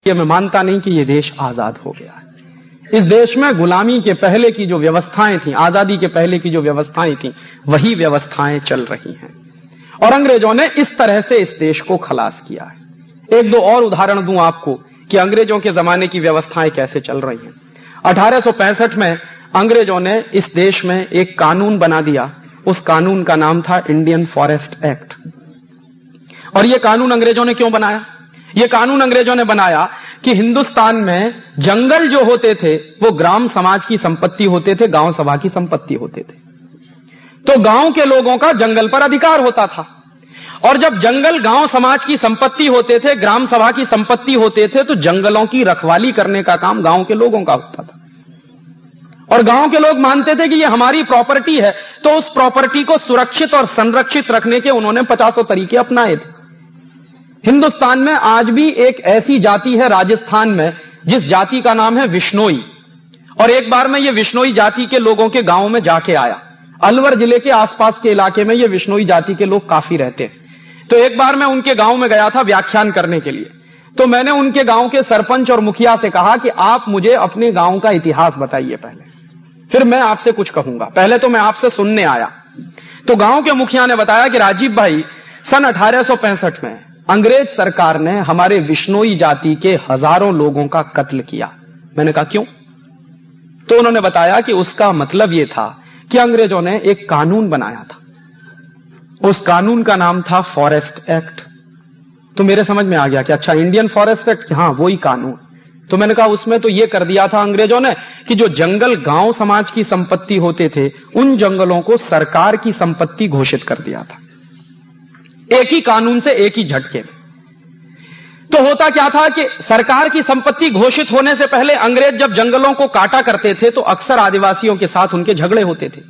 ये मैं मानता नहीं कि ये देश आजाद हो गया है। इस देश में गुलामी के पहले की जो व्यवस्थाएं थी, आजादी के पहले की जो व्यवस्थाएं थी, वही व्यवस्थाएं चल रही हैं और अंग्रेजों ने इस तरह से इस देश को खलास किया है। एक दो और उदाहरण दूं आपको कि अंग्रेजों के जमाने की व्यवस्थाएं कैसे चल रही हैं। 1865 में अंग्रेजों ने इस देश में एक कानून बना दिया। उस कानून का नाम था इंडियन फॉरेस्ट एक्ट। और यह कानून अंग्रेजों ने क्यों बनाया? यह कानून अंग्रेजों ने बनाया कि हिंदुस्तान में जंगल जो होते थे वो ग्राम समाज की संपत्ति होते थे, गांव सभा की संपत्ति होते थे। तो गांव के लोगों का जंगल पर अधिकार होता था और जब जंगल गांव समाज की संपत्ति होते थे, ग्राम सभा की संपत्ति होते थे, तो जंगलों की रखवाली करने का काम गांव के लोगों का होता था। और गांव के लोग मानते थे कि ये हमारी प्रॉपर्टी है, तो उस प्रॉपर्टी को सुरक्षित और संरक्षित रखने के उन्होंने 50 तरीके अपनाए थे। हिंदुस्तान में आज भी एक ऐसी जाति है राजस्थान में, जिस जाति का नाम है विश्नोई। और एक बार मैं ये विश्नोई जाति के लोगों के गांव में जाके आया। अलवर जिले के आसपास के इलाके में ये विश्नोई जाति के लोग काफी रहते हैं। तो एक बार मैं उनके गांव में गया था व्याख्यान करने के लिए। तो मैंने उनके गांव के सरपंच और मुखिया से कहा कि आप मुझे अपने गांव का इतिहास बताइए पहले, फिर मैं आपसे कुछ कहूंगा। पहले तो मैं आपसे सुनने आया। तो गांव के मुखिया ने बताया कि राजीव भाई, सन 1865 में अंग्रेज सरकार ने हमारे विश्नोई जाति के हजारों लोगों का कत्ल किया। मैंने कहा क्यों? तो उन्होंने बताया कि उसका मतलब यह था कि अंग्रेजों ने एक कानून बनाया था। उस कानून का नाम था फॉरेस्ट एक्ट। तो मेरे समझ में आ गया कि अच्छा, इंडियन फॉरेस्ट एक्ट, हाँ वही कानून। तो मैंने कहा उसमें तो यह कर दिया था अंग्रेजों ने कि जो जंगल गांव समाज की संपत्ति होते थे, उन जंगलों को सरकार की संपत्ति घोषित कर दिया था, एक ही कानून से, एक ही झटके में। तो होता क्या था कि सरकार की संपत्ति घोषित होने से पहले अंग्रेज जब जंगलों को काटा करते थे तो अक्सर आदिवासियों के साथ उनके झगड़े होते थे।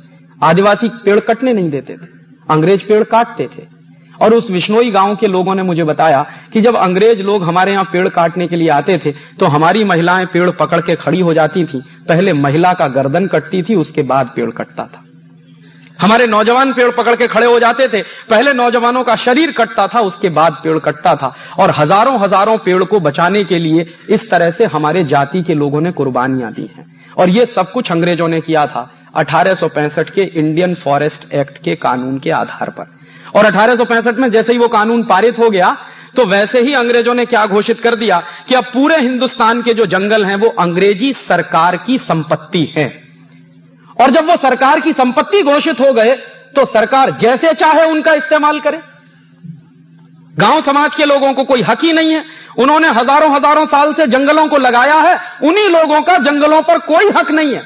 आदिवासी पेड़ कटने नहीं देते थे, अंग्रेज पेड़ काटते थे। और उस विश्नोई गांव के लोगों ने मुझे बताया कि जब अंग्रेज लोग हमारे यहां पेड़ काटने के लिए आते थे तो हमारी महिलाएं पेड़ पकड़ के खड़ी हो जाती थी। पहले महिला का गर्दन कटती थी, उसके बाद पेड़ कटता था। हमारे नौजवान पेड़ पकड़ के खड़े हो जाते थे, पहले नौजवानों का शरीर कटता था, उसके बाद पेड़ कटता था। और हजारों हजारों पेड़ को बचाने के लिए इस तरह से हमारे जाति के लोगों ने कुर्बानियां दी हैं। और यह सब कुछ अंग्रेजों ने किया था 1865 के इंडियन फॉरेस्ट एक्ट के कानून के आधार पर। और 1865 में जैसे ही वो कानून पारित हो गया तो वैसे ही अंग्रेजों ने क्या घोषित कर दिया कि अब पूरे हिंदुस्तान के जो जंगल हैं वो अंग्रेजी सरकार की संपत्ति है। और जब वो सरकार की संपत्ति घोषित हो गए तो सरकार जैसे चाहे उनका इस्तेमाल करे। गांव समाज के लोगों को कोई हक ही नहीं है। उन्होंने हजारों हजारों साल से जंगलों को लगाया है, उन्हीं लोगों का जंगलों पर कोई हक नहीं है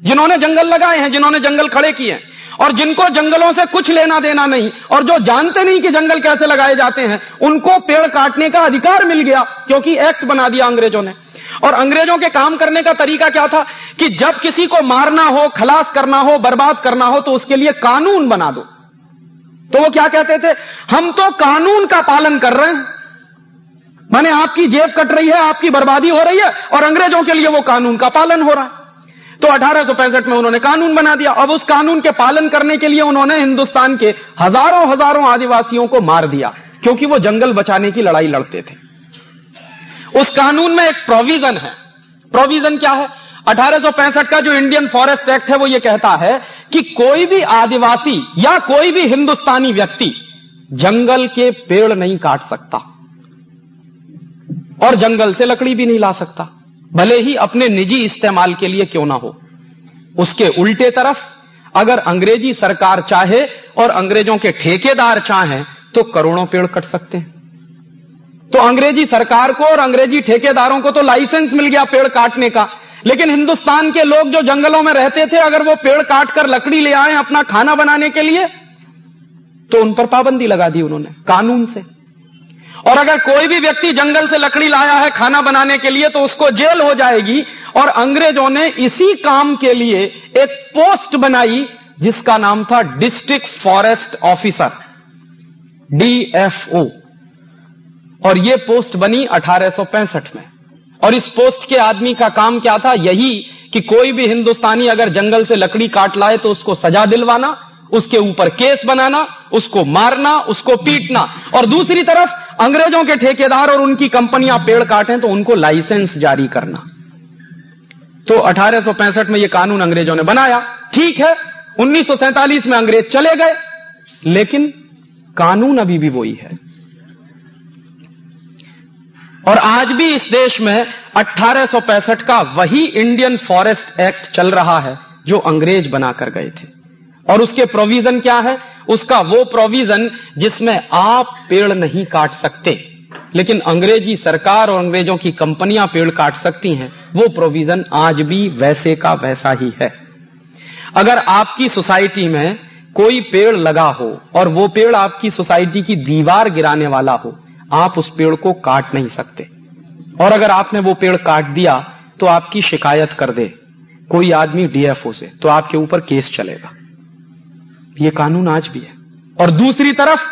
जिन्होंने जंगल लगाए हैं, जिन्होंने जंगल खड़े किए हैं। और जिनको जंगलों से कुछ लेना देना नहीं और जो जानते नहीं कि जंगल कैसे लगाए जाते हैं, उनको पेड़ काटने का अधिकार मिल गया क्योंकि एक्ट बना दिया अंग्रेजों ने। और अंग्रेजों के काम करने का तरीका क्या था कि जब किसी को मारना हो, खलास करना हो, बर्बाद करना हो तो उसके लिए कानून बना दो। तो वो क्या कहते थे, हम तो कानून का पालन कर रहे हैं, माने आपकी जेब कट रही है, आपकी बर्बादी हो रही है और अंग्रेजों के लिए वो कानून का पालन हो रहा है। तो 1865 में उन्होंने कानून बना दिया। अब उस कानून के पालन करने के लिए उन्होंने हिंदुस्तान के हजारों हजारों आदिवासियों को मार दिया क्योंकि वो जंगल बचाने की लड़ाई लड़ते थे। उस कानून में एक प्रोविजन है। प्रोविजन क्या है? 1865 का जो इंडियन फॉरेस्ट एक्ट है वो ये कहता है कि कोई भी आदिवासी या कोई भी हिंदुस्तानी व्यक्ति जंगल के पेड़ नहीं काट सकता और जंगल से लकड़ी भी नहीं ला सकता, भले ही अपने निजी इस्तेमाल के लिए क्यों ना हो। उसके उल्टे तरफ अगर अंग्रेजी सरकार चाहे और अंग्रेजों के ठेकेदार चाहें तो करोड़ों पेड़ कट सकते हैं। तो अंग्रेजी सरकार को और अंग्रेजी ठेकेदारों को तो लाइसेंस मिल गया पेड़ काटने का, लेकिन हिंदुस्तान के लोग जो जंगलों में रहते थे अगर वो पेड़ काटकर लकड़ी ले आए अपना खाना बनाने के लिए तो उन पर पाबंदी लगा दी उन्होंने कानून से। और अगर कोई भी व्यक्ति जंगल से लकड़ी लाया है खाना बनाने के लिए तो उसको जेल हो जाएगी। और अंग्रेजों ने इसी काम के लिए एक पोस्ट बनाई जिसका नाम था डिस्ट्रिक्ट फॉरेस्ट ऑफिसर, DFO। और यह पोस्ट बनी 1865 में। और इस पोस्ट के आदमी का काम क्या था? यही कि कोई भी हिंदुस्तानी अगर जंगल से लकड़ी काट लाए तो उसको सजा दिलवाना, उसके ऊपर केस बनाना, उसको मारना, उसको पीटना। और दूसरी तरफ अंग्रेजों के ठेकेदार और उनकी कंपनियां पेड़ काटें तो उनको लाइसेंस जारी करना। तो 1865 में यह कानून अंग्रेजों ने बनाया, ठीक है। 1947 में अंग्रेज चले गए, लेकिन कानून अभी भी वही है। और आज भी इस देश में 1865 का वही इंडियन फॉरेस्ट एक्ट चल रहा है जो अंग्रेज बनाकर गए थे। और उसके प्रोविजन क्या है? उसका वो प्रोविजन जिसमें आप पेड़ नहीं काट सकते, लेकिन अंग्रेजी सरकार और अंग्रेजों की कंपनियां पेड़ काट सकती हैं, वो प्रोविजन आज भी वैसे का वैसा ही है। अगर आपकी सोसाइटी में कोई पेड़ लगा हो और वो पेड़ आपकी सोसाइटी की दीवार गिराने वाला हो, आप उस पेड़ को काट नहीं सकते। और अगर आपने वो पेड़ काट दिया तो आपकी शिकायत कर दे कोई आदमी डीएफओ से, तो आपके ऊपर केस चलेगा। ये कानून आज भी है। और दूसरी तरफ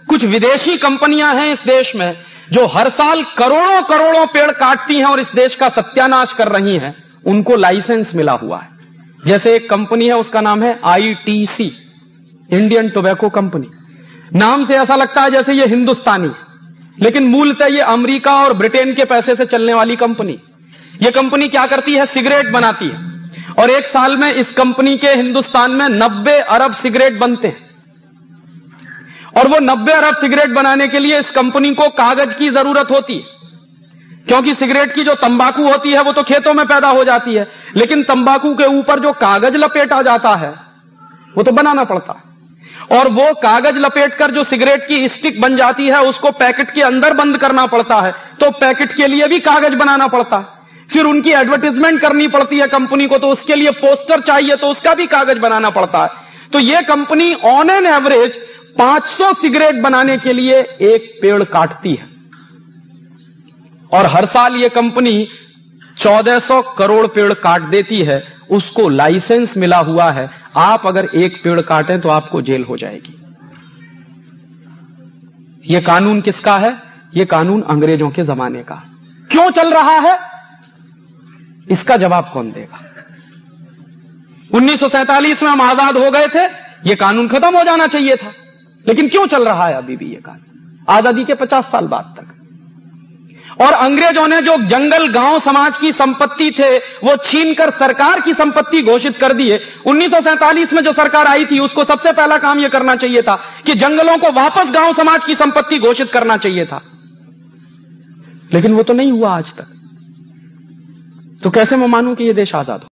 कुछ विदेशी कंपनियां हैं इस देश में जो हर साल करोड़ों करोड़ों पेड़ काटती हैं और इस देश का सत्यानाश कर रही हैं। उनको लाइसेंस मिला हुआ है। जैसे एक कंपनी है, उसका नाम है आईटीसी, इंडियन टोबैको कंपनी। नाम से ऐसा लगता है जैसे ये हिंदुस्तानी, लेकिन मूलतः ये अमेरिका और ब्रिटेन के पैसे से चलने वाली कंपनी। ये कंपनी क्या करती है? सिगरेट बनाती है। और एक साल में इस कंपनी के हिंदुस्तान में 90 अरब सिगरेट बनते हैं। और वो 90 अरब सिगरेट बनाने के लिए इस कंपनी को कागज की जरूरत होती है, क्योंकि सिगरेट की जो तंबाकू होती है वो तो खेतों में पैदा हो जाती है, लेकिन तंबाकू के ऊपर जो कागज लपेटा जाता है वो तो बनाना पड़ता है। और वो कागज लपेटकर जो सिगरेट की स्टिक बन जाती है उसको पैकेट के अंदर बंद करना पड़ता है, तो पैकेट के लिए भी कागज बनाना पड़ता है। फिर उनकी एडवर्टाइजमेंट करनी पड़ती है कंपनी को, तो उसके लिए पोस्टर चाहिए, तो उसका भी कागज बनाना पड़ता है। तो यह company on an average 500 cigarette बनाने के लिए एक पेड़ काटती है। और हर साल यह कंपनी 1400 करोड़ पेड़ काट देती है। उसको लाइसेंस मिला हुआ है, आप अगर एक पेड़ काटें तो आपको जेल हो जाएगी। यह कानून किसका है? यह कानून अंग्रेजों के जमाने का। क्यों चल रहा है, इसका जवाब कौन देगा? 1947 में हम आजाद हो गए थे, यह कानून खत्म हो जाना चाहिए था, लेकिन क्यों चल रहा है अभी भी यह कानून, आजादी के 50 साल बाद तक? और अंग्रेजों ने जो जंगल गांव समाज की संपत्ति थे वो छीनकर सरकार की संपत्ति घोषित कर दिए। 1947 में जो सरकार आई थी उसको सबसे पहला काम यह करना चाहिए था कि जंगलों को वापस गांव समाज की संपत्ति घोषित करना चाहिए था, लेकिन वो तो नहीं हुआ आज तक। तो कैसे मैं मानूं कि यह देश आजाद हो?